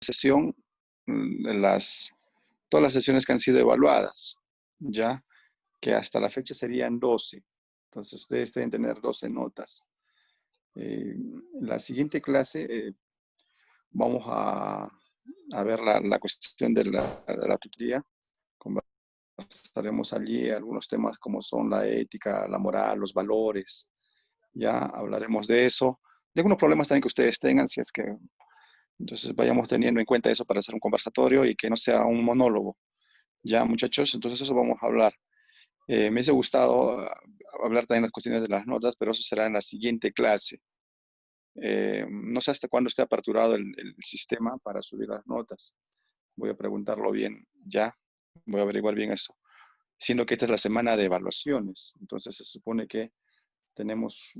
sesión, todas las sesiones que han sido evaluadas, ya que hasta la fecha serían 12. Entonces, ustedes deben tener 12 notas. La siguiente clase vamos a ver la cuestión de la tutoría. Conversaremos allí algunos temas como son la ética, la moral, los valores. Ya hablaremos de eso. De algunos problemas también que ustedes tengan, si es que entonces vayamos teniendo en cuenta eso para hacer un conversatorio y que no sea un monólogo. Ya, muchachos, entonces eso vamos a hablar. Me hubiese gustado hablar también las cuestiones de las notas, pero eso será en la siguiente clase. No sé hasta cuándo esté aperturado el sistema para subir las notas. Voy a preguntarlo bien ya. Voy a averiguar bien eso. Siendo que esta es la semana de evaluaciones. Entonces se supone que tenemos,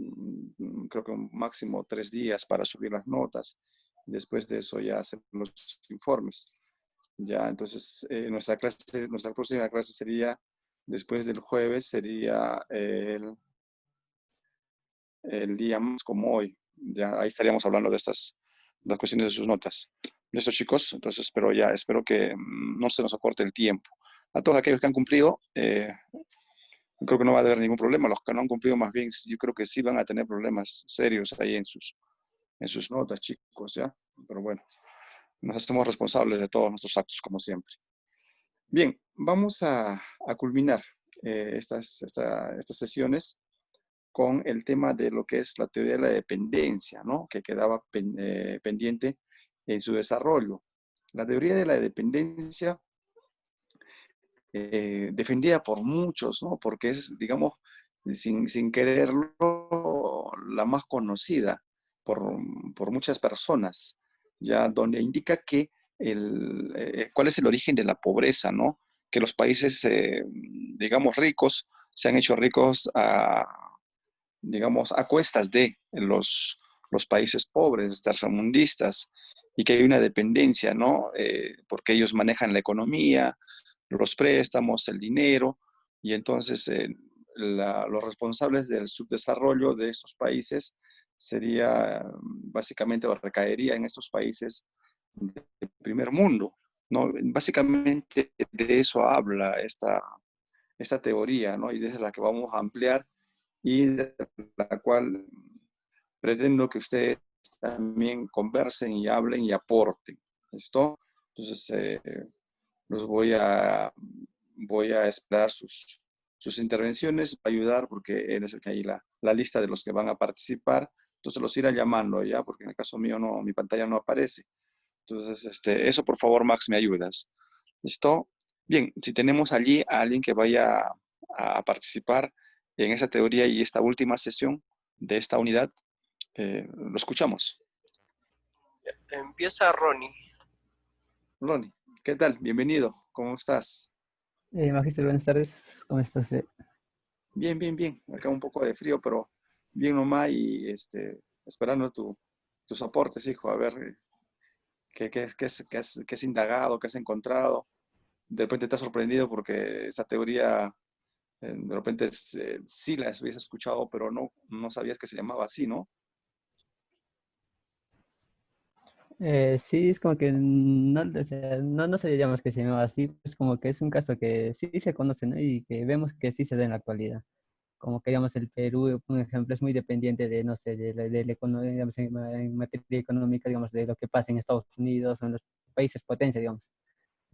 creo que un máximo 3 días para subir las notas. Después de eso ya hacemos los informes. Ya, entonces nuestra próxima clase sería después del jueves, sería el día más como hoy. Ya ahí estaríamos hablando de las cuestiones de sus notas. Listo, chicos. Entonces, espero que no se nos acorte el tiempo. A todos aquellos que han cumplido, creo que no va a haber ningún problema. Los que no han cumplido, más bien, yo creo que sí van a tener problemas serios ahí en sus notas, chicos, ¿ya? Pero bueno, nos hacemos responsables de todos nuestros actos, como siempre. Bien, vamos a culminar estas sesiones con el tema de lo que es la teoría de la dependencia, ¿no? Que quedaba pendiente en su desarrollo. La teoría de la dependencia, defendida por muchos, ¿no? Porque es, digamos, sin quererlo, la más conocida por, por muchas personas, ya donde indica que cuál es el origen de la pobreza, ¿no? Que los países, digamos, ricos se han hecho ricos digamos, a cuestas de los países pobres, tercermundistas, y que hay una dependencia, ¿no? Porque ellos manejan la economía, los préstamos, el dinero, y entonces los responsables del subdesarrollo de estos países sería básicamente o recaería en estos países del primer mundo, ¿no? Básicamente de eso habla esta teoría, ¿no? Y desde la que vamos a ampliar y de la cual pretendo que ustedes también conversen y hablen y aporten. ¿Listo? Entonces, los voy a esperar sus intervenciones, para ayudar, porque él es el que hay la lista de los que van a participar. Entonces, los irá llamando ya, porque en el caso mío no, mi pantalla no aparece. Entonces, eso por favor, Max, me ayudas. ¿Listo? Bien, si tenemos allí a alguien que vaya a participar en esa teoría y esta última sesión de esta unidad, lo escuchamos. Empieza Ronnie. Ronnie, ¿qué tal? Bienvenido. ¿Cómo estás? Magister, buenas tardes. ¿Cómo está usted? Bien, bien, bien. Acá un poco de frío, pero bien nomás y esperando tus aportes, hijo, a ver qué has indagado, qué has encontrado. De repente te has sorprendido porque esa teoría, de repente sí la habías escuchado, pero no sabías que se llamaba así, ¿no? Sí, es como que no, o sea, no sabíamos que se llamaba así, es como que es un caso que sí se conoce, ¿no? Y que vemos que sí se da en la actualidad. Como que, digamos, el Perú, por ejemplo, es muy dependiente de, no sé, de la economía, digamos, en materia económica, digamos, de lo que pasa en Estados Unidos o en los países potencia, digamos.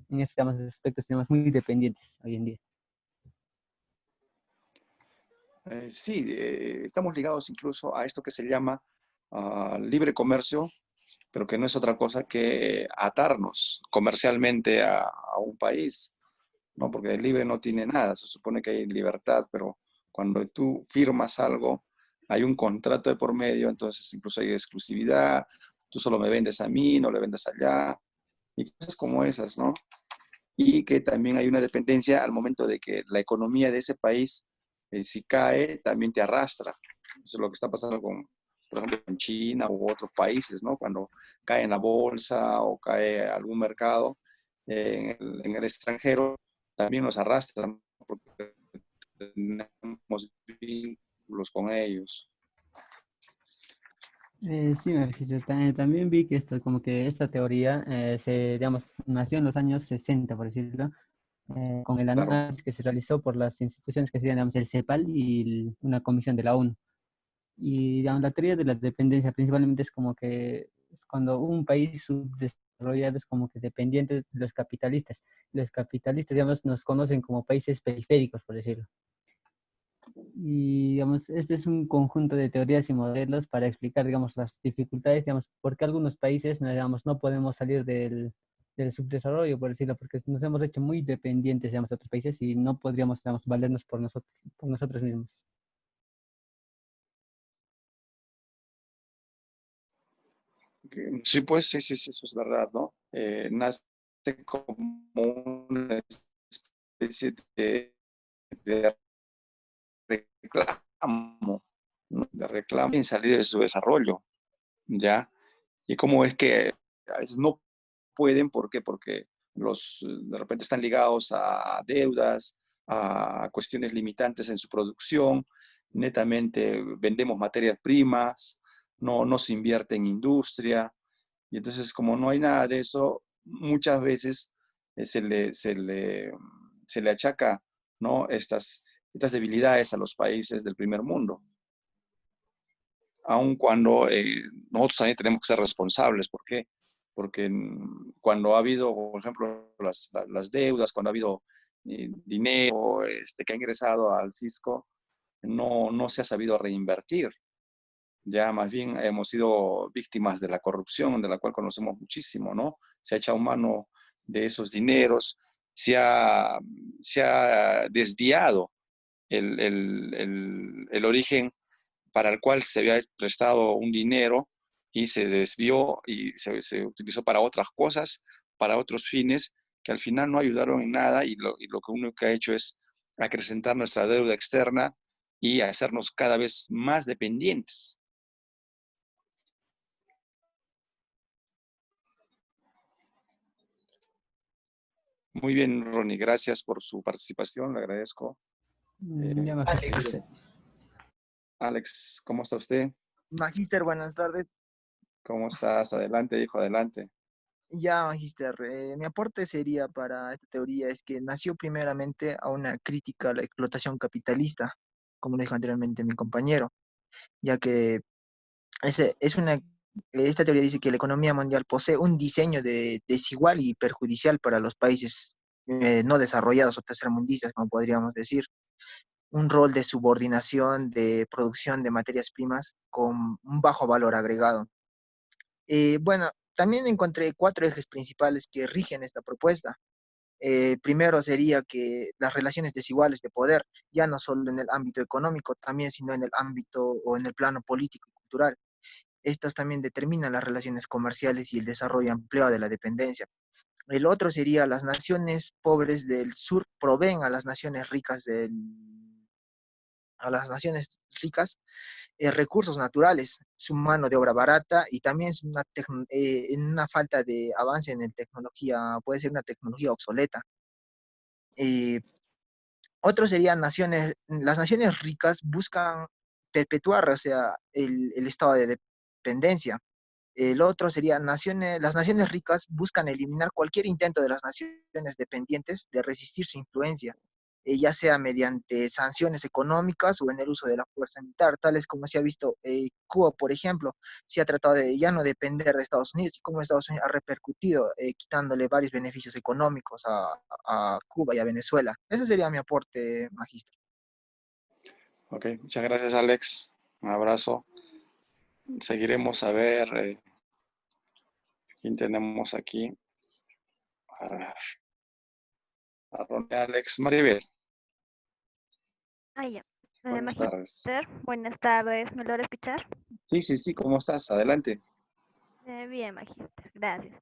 En estos digamos, aspectos, digamos, muy dependientes hoy en día. Sí, estamos ligados incluso a esto que se llama libre comercio, pero que no es otra cosa que atarnos comercialmente a un país, ¿no? Porque el libre no tiene nada, se supone que hay libertad, pero cuando tú firmas algo, hay un contrato de por medio, entonces incluso hay exclusividad, tú solo me vendes a mí, no le vendes allá, y cosas como esas, ¿no? Y que también hay una dependencia al momento de que la economía de ese país, si cae, también te arrastra. Eso es lo que está pasando por ejemplo, en China u otros países, ¿no? Cuando cae en la bolsa o cae algún mercado en el extranjero, también nos arrastran porque tenemos vínculos con ellos. Sí, me registro. También vi que esto, como que esta teoría digamos, nació en los años 60, por decirlo, con el Claro. análisis que se realizó por las instituciones que serían, digamos, el CEPAL y una comisión de la ONU. Y digamos, la teoría de la dependencia principalmente es como que es cuando un país subdesarrollado es como que dependiente de los capitalistas. Los capitalistas, digamos, nos conocen como países periféricos, por decirlo. Y digamos, este es un conjunto de teorías y modelos para explicar, digamos, las dificultades, digamos, por qué algunos países, no, digamos, no podemos salir del subdesarrollo, por decirlo, porque nos hemos hecho muy dependientes, digamos, de otros países y no podríamos, digamos, valernos por nosotros mismos. Sí, pues sí, sí, sí, eso es verdad, ¿no? Nace como una especie de reclamo, ¿no? De reclamo en salir de su desarrollo, ¿ya? Y cómo es que a veces no pueden, ¿por qué? Porque de repente están ligados a deudas, a cuestiones limitantes en su producción, netamente vendemos materias primas, no se invierte en industria, y entonces como no hay nada de eso, muchas veces se le achaca, ¿no? Estas debilidades a los países del primer mundo, aun cuando nosotros también tenemos que ser responsables. ¿Por qué? Porque cuando ha habido, por ejemplo, las deudas, cuando ha habido dinero que ha ingresado al fisco, no se ha sabido reinvertir. Ya más bien hemos sido víctimas de la corrupción, de la cual conocemos muchísimo, ¿no? Se ha echado mano de esos dineros, se ha desviado el origen para el cual se había prestado un dinero y se desvió y se utilizó para otras cosas, para otros fines que al final no ayudaron en nada y lo que uno que ha hecho es acrecentar nuestra deuda externa y hacernos cada vez más dependientes. Muy bien, Ronnie, gracias por su participación, le agradezco. Ya, Magíster. Alex, Alex, ¿cómo está usted? Magíster, buenas tardes. ¿Cómo estás? Adelante, hijo, adelante. Ya, Magíster, mi aporte sería para esta teoría es que nació primeramente a una crítica a la explotación capitalista, como lo dijo anteriormente mi compañero, ya que esta teoría dice que la economía mundial posee un diseño desigual y perjudicial para los países no desarrollados o tercermundistas, como podríamos decir, un rol de subordinación de producción de materias primas con un bajo valor agregado. Bueno, también encontré cuatro ejes principales que rigen esta propuesta. Primero sería que las relaciones desiguales de poder, ya no solo en el ámbito económico, también sino en el ámbito o en el plano político y cultural. Estas también determinan las relaciones comerciales y el desarrollo ampliado de la dependencia. El otro sería las naciones pobres del sur proveen a las naciones ricas a las naciones ricas recursos naturales, su mano de obra barata y también es en una falta de avance en tecnología, puede ser una tecnología obsoleta. Eh, Otro serían las naciones ricas buscan perpetuar, o sea, el estado de dependencia. El otro sería las naciones ricas buscan eliminar cualquier intento de las naciones dependientes de resistir su influencia, ya sea mediante sanciones económicas o en el uso de la fuerza militar, tales como se ha visto Cuba, por ejemplo, se ha tratado de ya no depender de Estados Unidos y cómo Estados Unidos ha repercutido quitándole varios beneficios económicos a Cuba y a Venezuela. Ese sería mi aporte, magistro. Ok, muchas gracias, Alex. Un abrazo. Seguiremos a ver quién tenemos aquí. A ver, a Ronnie, Alex Maribel. Ah, ya. Buenas tardes. Magister, buenas tardes. ¿Me logra escuchar? Sí, sí, sí, ¿cómo estás? Adelante. Bien, Magister, gracias.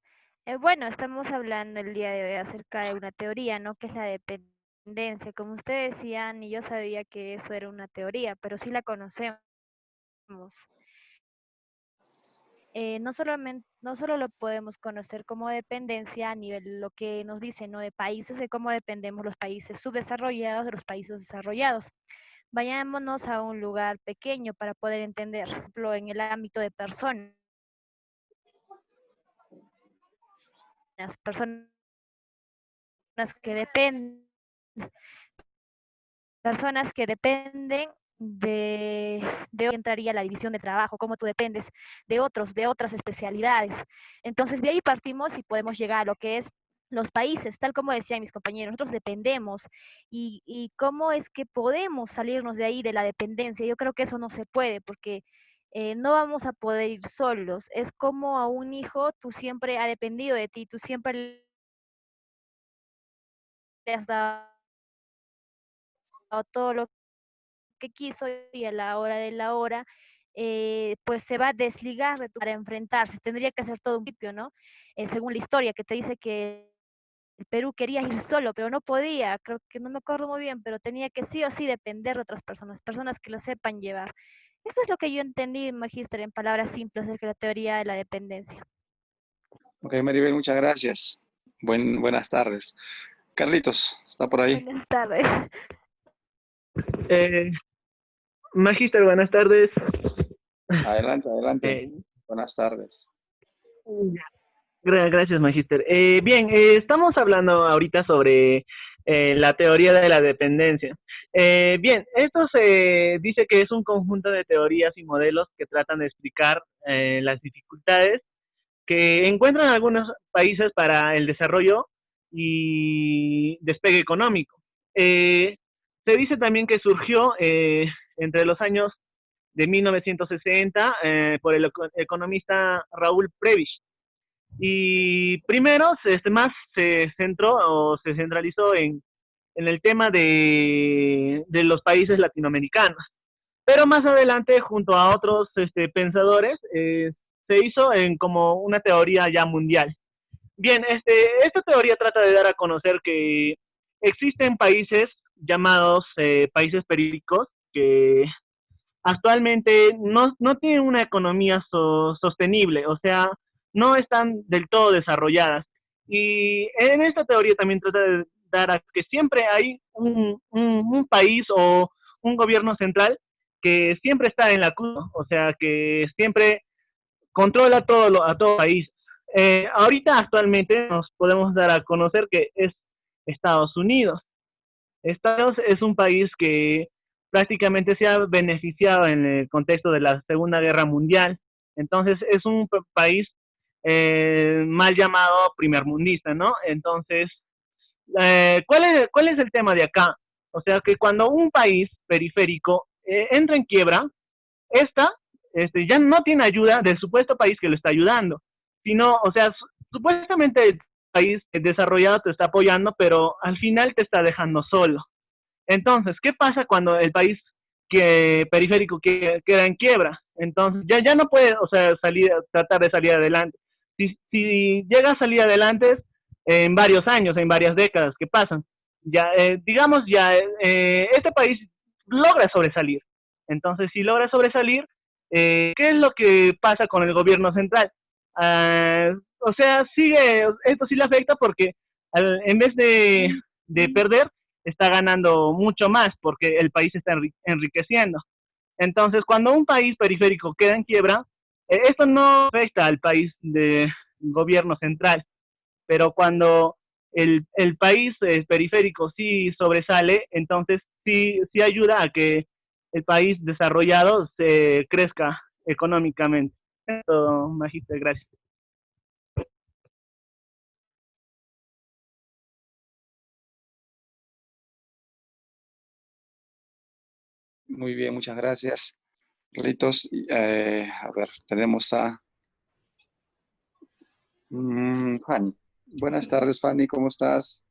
Bueno, estamos hablando el día de hoy acerca de una teoría, ¿no? Que es la dependencia. Como ustedes decían, ni yo sabía que eso era una teoría, pero sí la conocemos. No solo lo podemos conocer como dependencia a nivel lo que nos dicen, ¿no? De países, de cómo dependemos los países subdesarrollados de los países desarrollados. Vayámonos a un lugar pequeño para poder entender, por ejemplo, en el ámbito de personas que dependen, personas que dependen de hoy entraría la división de trabajo, cómo tú dependes de otras especialidades. Entonces, de ahí partimos y podemos llegar a lo que es los países, tal como decían mis compañeros, nosotros dependemos y cómo es que podemos salirnos de ahí, de la dependencia. Yo creo que eso no se puede porque no vamos a poder ir solos. Es como a un hijo, tú siempre ha dependido de ti, tú siempre le has dado todo lo que quiso y a la hora de la hora, pues se va a desligar de tu para enfrentarse. Tendría que ser todo un principio, ¿no? Según la historia que te dice que el Perú quería ir solo, pero no podía, creo que no me acuerdo muy bien, pero tenía que sí o sí depender de otras personas, personas que lo sepan llevar. Eso es lo que yo entendí, Magíster, en palabras simples, de la teoría de la dependencia. Ok, Maribel, muchas gracias. Buenas tardes. Carlitos, ¿está por ahí? Buenas tardes. Eh, Magíster, buenas tardes. Adelante, adelante. Eh, Buenas tardes. Gracias, Magíster. Bien, estamos hablando ahorita sobre la teoría de la dependencia. Bien, esto se dice que es un conjunto de teorías y modelos que tratan de explicar las dificultades que encuentran algunos países para el desarrollo y despegue económico. Se dice también que surgió entre los años de 1960 por el economista Raúl Prebisch. Y primero, más se centró o se centralizó en el tema de los países latinoamericanos. Pero más adelante, junto a otros pensadores, se hizo en como una teoría ya mundial. Bien, esta teoría trata de dar a conocer que existen países llamados países periféricos que actualmente no tienen una economía sostenible, o sea, no están del todo desarrolladas. Y en esta teoría también trata de dar a que siempre hay un país o un gobierno central que siempre está en la cuna, o sea, que siempre controla a todo país. Ahorita actualmente nos podemos dar a conocer que es Estados Unidos. Estados Unidos es un país que prácticamente se ha beneficiado en el contexto de la Segunda Guerra Mundial. Entonces es un país mal llamado primermundista, ¿no? Entonces, cuál es el tema de acá? O sea, que cuando un país periférico entra en quiebra, esta ya no tiene ayuda del supuesto país que lo está ayudando, sino, o sea, supuestamente el país desarrollado te está apoyando, pero al final te está dejando solo. Entonces, ¿qué pasa cuando el país periférico queda en quiebra? Entonces, ya no puede, o sea, tratar de salir adelante. Si llega a salir adelante en varios años, en varias décadas que pasan, ya, digamos, ya este país logra sobresalir. Entonces, si logra sobresalir, ¿qué es lo que pasa con el gobierno central? O sea, esto sí le afecta porque en vez de perder, está ganando mucho más porque el país está enriqueciendo. Entonces, cuando un país periférico queda en quiebra, esto no afecta al país de gobierno central, pero cuando el país periférico sí sobresale, entonces sí ayuda a que el país desarrollado se crezca económicamente. Esto, Magíster, gracias. Muy bien, muchas gracias. Carlitos, a ver, tenemos a Fanny. Buenas tardes, Fanny, ¿cómo estás?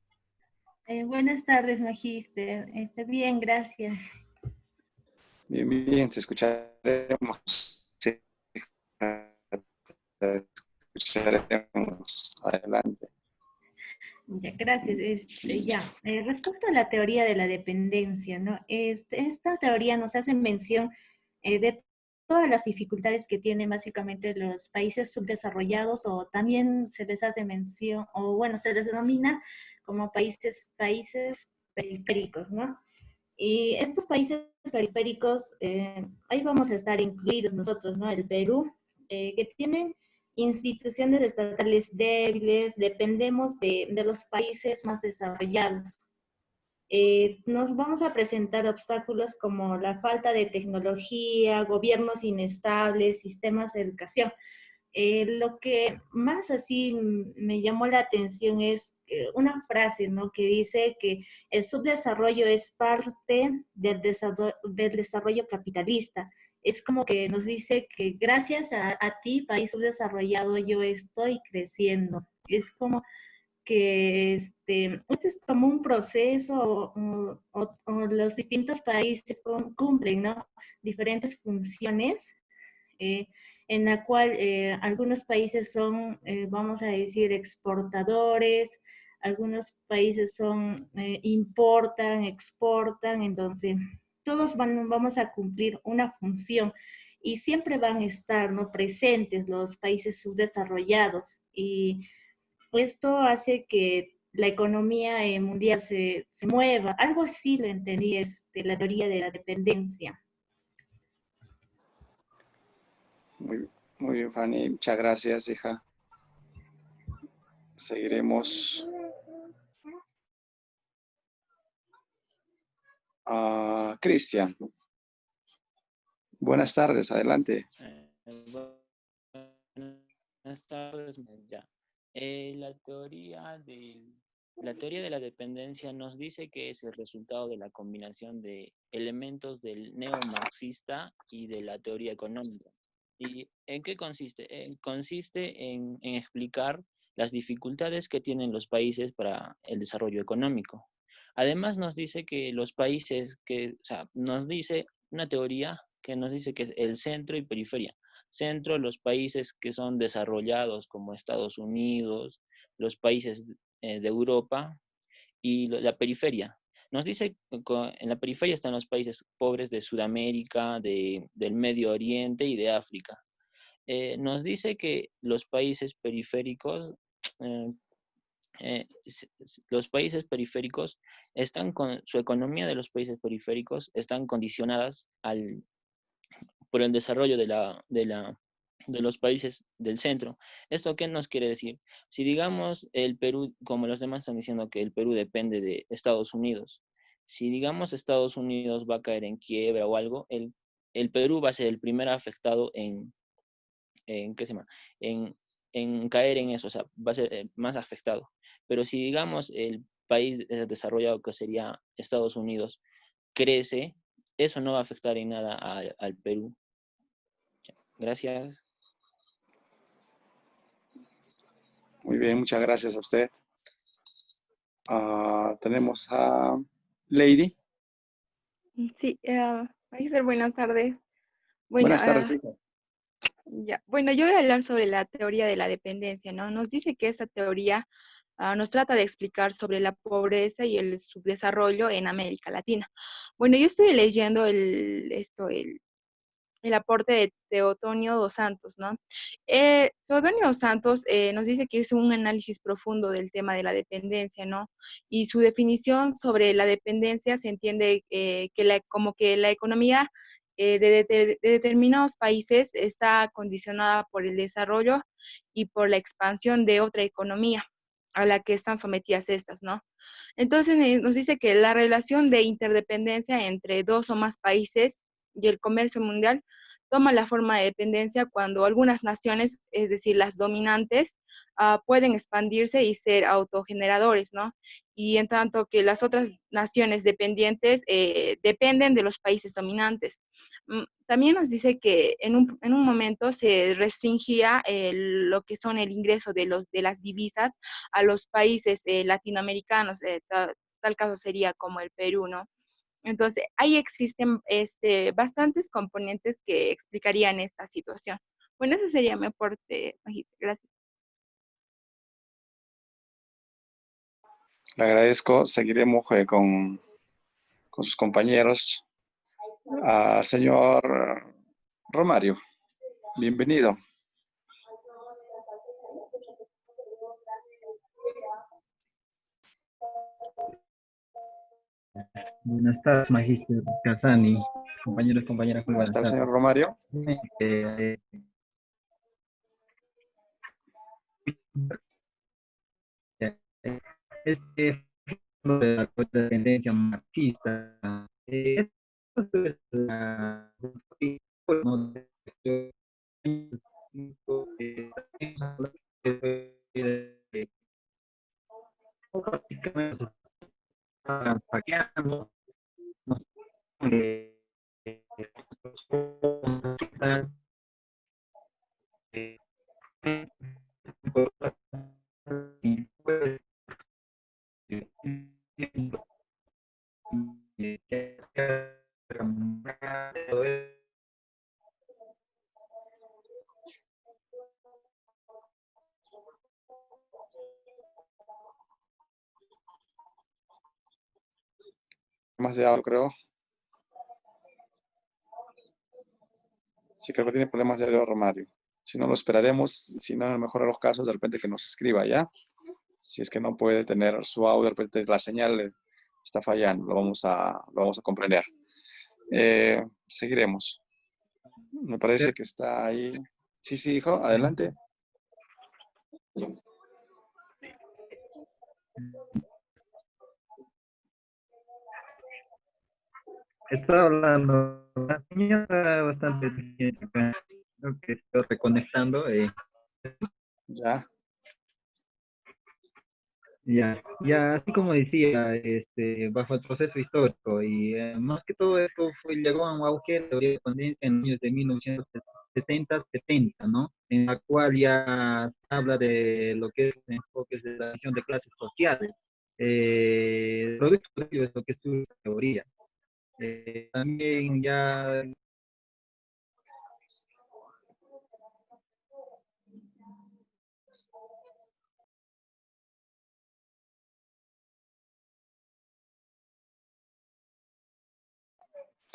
Buenas tardes, Magíster. Bien, gracias. Bien, bien, te escucharemos. Sí, te escucharemos. Adelante. Ya, gracias. Respecto a la teoría de la dependencia, ¿no? Esta teoría nos hace mención de todas las dificultades que tienen básicamente los países subdesarrollados o también se les hace mención, o bueno, se les denomina como países periféricos, ¿no? Y estos países periféricos, ahí vamos a estar incluidos nosotros, ¿no? El Perú, que tienen instituciones estatales débiles, dependemos de los países más desarrollados. Nos vamos a presentar obstáculos como la falta de tecnología, gobiernos inestables, sistemas de educación. Lo que más así me llamó la atención es una frase, ¿no? Que dice que el subdesarrollo es parte del desarrollo capitalista. Es como que nos dice que gracias a ti, país subdesarrollado, yo estoy creciendo. Es como que este es como un proceso o los distintos países cumplen, ¿no? Diferentes funciones eh, en la cual algunos países son, vamos a decir, exportadores, algunos países son, importan, exportan, entonces todos vamos a cumplir una función y siempre van a estar, ¿no? Presentes los países subdesarrollados y esto hace que la economía mundial se mueva. Algo así lo entendí, la teoría de la dependencia. Muy, muy bien, Fanny. Muchas gracias, hija. Seguiremos. Cristian. Buenas tardes, adelante. Buenas tardes, ya. La teoría de la dependencia nos dice que es el resultado de la combinación de elementos del neomarxista y de la teoría económica. ¿Y en qué consiste? Consiste en explicar las dificultades que tienen los países para el desarrollo económico. Además nos dice que los países o sea, nos dice una teoría que nos dice que es el centro y periferia. Centro, los países que son desarrollados como Estados Unidos, los países de Europa y la periferia. Nos dice que en la periferia están los países pobres de Sudamérica, del Medio Oriente y de África. Nos dice que los países periféricos, eh, los países periféricos están con su economía de los países periféricos están condicionadas por el desarrollo de los países del centro. ¿Esto qué nos quiere decir? Si digamos el Perú, como los demás están diciendo que el Perú depende de Estados Unidos, si digamos Estados Unidos va a caer en quiebra o algo, el Perú va a ser el primer afectado ¿qué se llama? En caer en eso, o sea, va a ser más afectado. Pero si digamos el país desarrollado que sería Estados Unidos crece, eso no va a afectar en nada al Perú. Gracias. Muy bien, muchas gracias a usted. Tenemos a Lady. Sí, Magister, buenas tardes. Bueno, Buenas tardes, hija. ya. Bueno, yo voy a hablar sobre la teoría de la dependencia, ¿no? Nos dice que esta teoría nos trata de explicar sobre la pobreza y el subdesarrollo en América Latina. Bueno, yo estoy leyendo el aporte de Teotonio dos Santos, ¿no? Teotonio dos Santos nos dice que es un análisis profundo del tema de la dependencia, ¿no? Y su definición sobre la dependencia se entiende como que la economía de determinados países está condicionada por el desarrollo y por la expansión de otra economía a la que están sometidas estas, ¿no? Entonces nos dice que la relación de interdependencia entre dos o más países y el comercio mundial toma la forma de dependencia cuando algunas naciones, es decir, las dominantes, pueden expandirse y ser autogeneradores, ¿no? Y en tanto que las otras naciones dependientes dependen de los países dominantes. También nos dice que en un momento se restringía lo que son el ingreso de las divisas a los países latinoamericanos, tal caso sería como el Perú, ¿no? Entonces, ahí existen bastantes componentes que explicarían esta situación. Bueno, ese sería mi aporte, Magista. Gracias. Le agradezco. Seguiremos con sus compañeros. Señor Romario, bienvenido. Buenas tardes, Magíster Casani, compañeros, compañeras, muy ¿Cómo buenas está el tardes. señor Romario? Eh, este lo de la tendencia marxista, esto es la, ¿no? Prácticamente está saqueando, no sé, Más de audio, creo. Sí, creo que tiene problemas de audio Romario. Si no, lo esperaremos. Si no, en el mejor de los casos, de repente que nos escriba, ¿ya? Si es que no puede tener su audio, de repente la señal está fallando. Lo vamos a comprender. Seguiremos. Me parece que está ahí. Sí, sí, hijo, adelante. Estaba hablando, la señora bastante eficiente acá. Creo que estoy reconectando. Ya. Ya, así como decía, bajo el proceso histórico, y más que todo esto llegó a un auge de teoría de dependencia en los años de 1970, ¿no? En la cual ya se habla de lo que es enfoques de la visión de clases sociales. Producto de ello es lo que estudia la teoría. También ya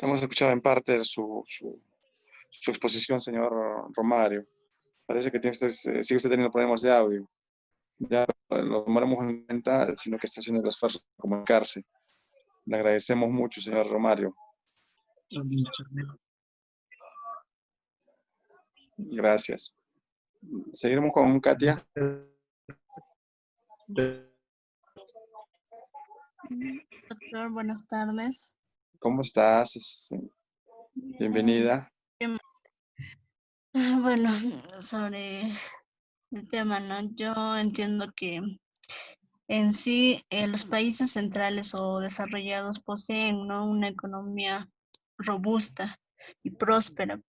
Hemos escuchado en parte su exposición, señor Romario. Parece que sigue usted teniendo problemas de audio. Ya lo tomaremos en cuenta, sino que está haciendo el esfuerzo de comunicarse. Le agradecemos mucho, señor Romario. Gracias. Seguiremos con Katia. Doctor, buenas tardes. ¿Cómo estás? Bienvenida. Bueno, sobre el tema, ¿no? Yo entiendo que en sí los países centrales o desarrollados poseen, ¿no?, una economía robusta y próspera,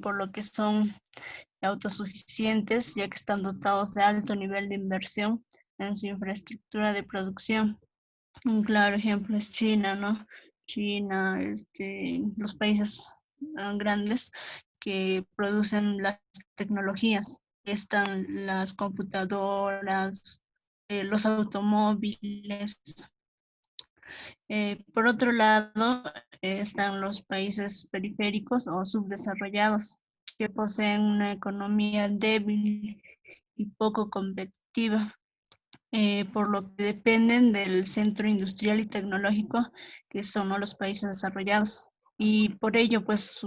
por lo que son autosuficientes, ya que están dotados de alto nivel de inversión en su infraestructura de producción. Un claro ejemplo es China, ¿no? China, los países grandes que producen las tecnologías. Están las computadoras, los automóviles. Por otro lado, están los países periféricos o subdesarrollados, que poseen una economía débil y poco competitiva, por lo que dependen del centro industrial y tecnológico que son, ¿no?, los países desarrollados. Y por ello, pues,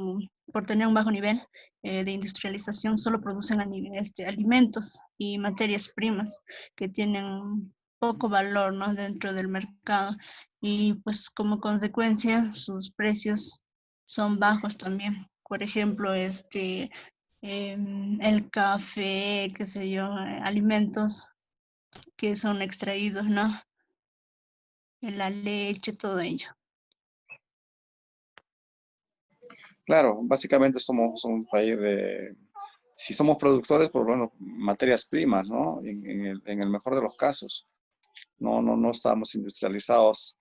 por tener un bajo nivel de industrialización, solo producen alimentos y materias primas que tienen poco valor, ¿no?, dentro del mercado. Y pues como consecuencia, sus precios son bajos también. Por ejemplo, el café, qué sé yo, alimentos que son extraídos, ¿no? En la leche, todo ello. Claro, básicamente somos un país de, si somos productores, pues bueno, materias primas, ¿no? En el mejor de los casos. No estamos industrializados,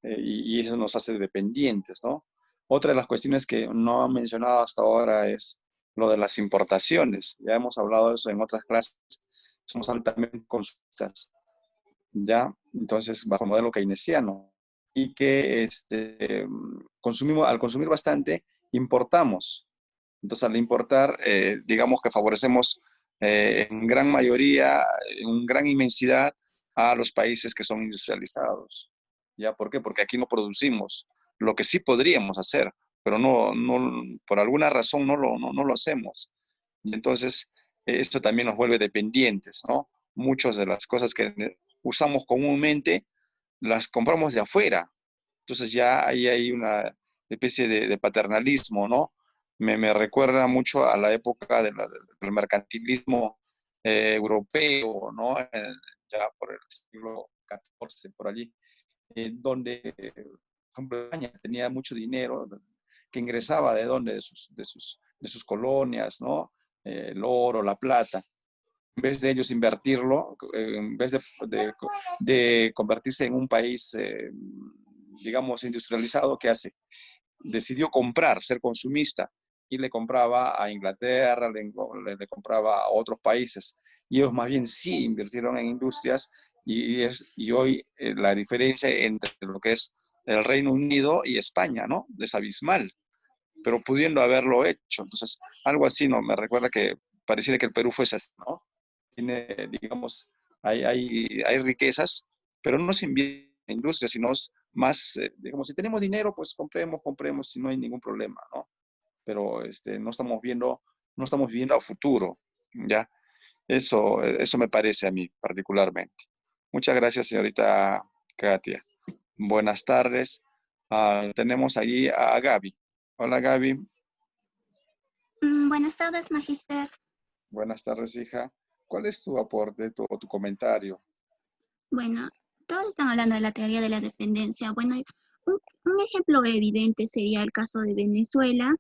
y eso nos hace dependientes, ¿no? Otra de las cuestiones que no han mencionado hasta ahora es lo de las importaciones. Ya hemos hablado de eso en otras clases. Somos altamente consumistas, ¿ya? Entonces, bajo el modelo keynesiano. Y que al consumir bastante, importamos. Entonces, al importar, digamos que favorecemos en gran mayoría, en gran inmensidad, a los países que son industrializados. ¿Ya? ¿Por qué? Porque aquí no producimos lo que sí podríamos hacer, pero por alguna razón no lo hacemos. Y entonces, esto también nos vuelve dependientes, ¿no? Muchas de las cosas que usamos comúnmente las compramos de afuera. Entonces ya ahí hay una especie de paternalismo, ¿no? Me recuerda mucho a la época del mercantilismo europeo, ¿no? Ya por el siglo XIV, por allí, donde, por ejemplo, España tenía mucho dinero que ingresaba de dónde, de sus colonias, ¿no? El oro, la plata. En vez de ellos invertirlo, en vez de convertirse en un país, digamos, industrializado, ¿qué hace? Decidió comprar, ser consumista, y le compraba a Inglaterra, le compraba a otros países. Y ellos más bien sí invirtieron en industrias y hoy la diferencia entre lo que es el Reino Unido y España, ¿no? Es abismal, pero pudiendo haberlo hecho. Entonces, algo así, ¿no? Me recuerda que pareciera que el Perú fuese así, ¿no? Tiene, digamos, hay riquezas, pero no se invierte en industria, sino es más, digamos, si tenemos dinero, pues compremos, si no hay ningún problema, ¿no? Pero no estamos viendo a futuro, ¿ya? Eso me parece a mí particularmente. Muchas gracias, señorita Katia. Buenas tardes. Tenemos allí a Gaby. Hola, Gaby. Buenas tardes, Magister. Buenas tardes, hija. ¿Cuál es tu aporte, tu comentario? Bueno, todos están hablando de la teoría de la dependencia. Bueno, un ejemplo evidente sería el caso de Venezuela,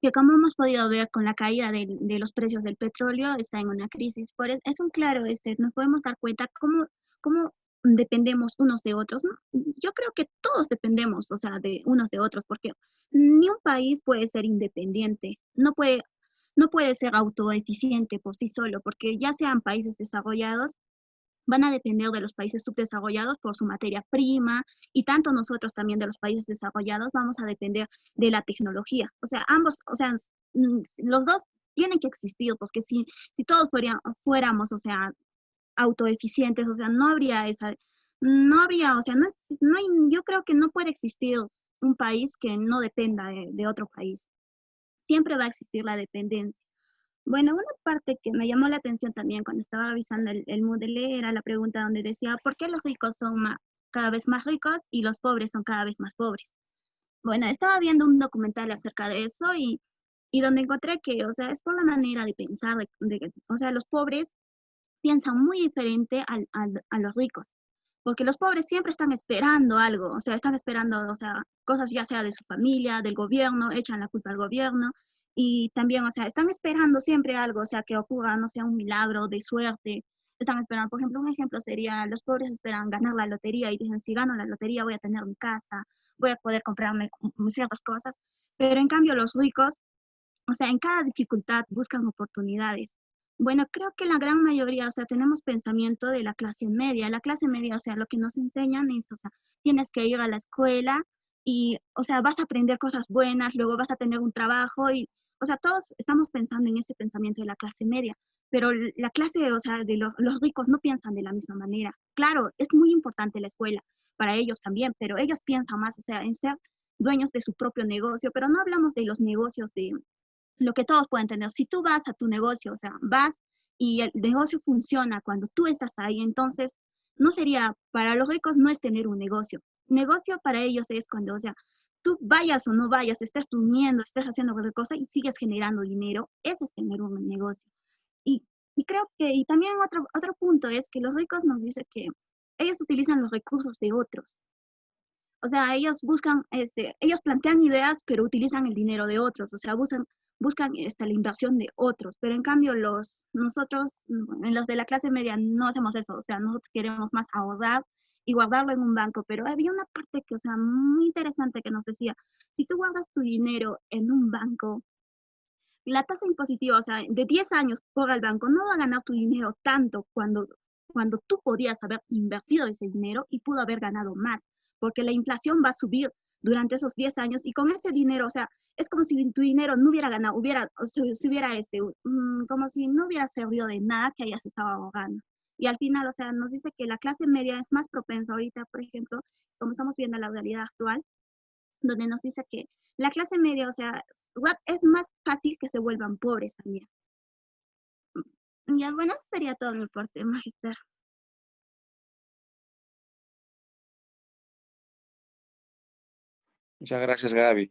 que como hemos podido ver con la caída de los precios del petróleo, está en una crisis. Es un claro, nos podemos dar cuenta cómo dependemos unos de otros, ¿no? Yo creo que todos dependemos, o sea, de unos de otros, porque ni un país puede ser independiente, no puede ser autoeficiente por sí solo, porque ya sean países desarrollados, van a depender de los países subdesarrollados por su materia prima, y tanto nosotros también de los países desarrollados vamos a depender de la tecnología. O sea, ambos, o sea, los dos tienen que existir, porque si todos fuéramos, o sea, autoeficientes, o sea, o sea, yo creo que no puede existir un país que no dependa de otro país. Siempre va a existir la dependencia. Bueno, una parte que me llamó la atención también cuando estaba revisando el Moodle era la pregunta donde decía, ¿por qué los ricos son cada vez más ricos y los pobres son cada vez más pobres? Bueno, estaba viendo un documental acerca de eso y donde encontré que, o sea, es por la manera de pensar, o sea, los pobres piensan muy diferente a los ricos, porque los pobres siempre están esperando algo, o sea, están esperando, o sea, cosas ya sea de su familia, del gobierno, echan la culpa al gobierno, y también, o sea, están esperando siempre algo, o sea, que ocurra, no sea un milagro de suerte, están esperando, por ejemplo, un ejemplo sería, los pobres esperan ganar la lotería y dicen, si gano la lotería voy a tener mi casa, voy a poder comprarme ciertas cosas, pero en cambio los ricos, o sea, en cada dificultad buscan oportunidades. Bueno, creo que la gran mayoría, o sea, tenemos pensamiento de la clase media. La clase media, o sea, lo que nos enseñan es, o sea, tienes que ir a la escuela y, o sea, vas a aprender cosas buenas, luego vas a tener un trabajo y, o sea, todos estamos pensando en ese pensamiento de la clase media, pero la clase, o sea, de los ricos no piensan de la misma manera. Claro, es muy importante la escuela para ellos también, pero ellos piensan más, o sea, en ser dueños de su propio negocio, pero no hablamos de los negocios de lo que todos pueden tener. Si tú vas a tu negocio, o sea, vas y el negocio funciona cuando tú estás ahí, entonces no sería, para los ricos no es tener un negocio. Negocio para ellos es cuando, o sea, tú vayas o no vayas, estés durmiendo, estés haciendo cualquier cosa y sigues generando dinero, ese es tener un negocio. Y creo que, y también otro punto es que los ricos nos dicen que ellos utilizan los recursos de otros. O sea, ellos ellos plantean ideas, pero utilizan el dinero de otros, o sea, buscan la inversión de otros, pero en cambio nosotros, en los de la clase media, no hacemos eso, o sea, nosotros queremos más ahorrar y guardarlo en un banco, pero había una parte que, o sea, muy interesante que nos decía, si tú guardas tu dinero en un banco, la tasa impositiva, o sea, de 10 años por el banco, no va a ganar tu dinero tanto cuando tú podías haber invertido ese dinero y pudo haber ganado más, porque la inflación va a subir durante esos 10 años y con ese dinero, o sea, es como si tu dinero no hubiera ganado, como si no hubiera servido de nada que hayas estado ahorrando. Y al final, o sea, nos dice que la clase media es más propensa ahorita, por ejemplo, como estamos viendo la realidad actual, donde nos dice que la clase media, o sea, es más fácil que se vuelvan pobres también. Ya, bueno, eso sería todo mi parte, magister. Muchas gracias, Gaby.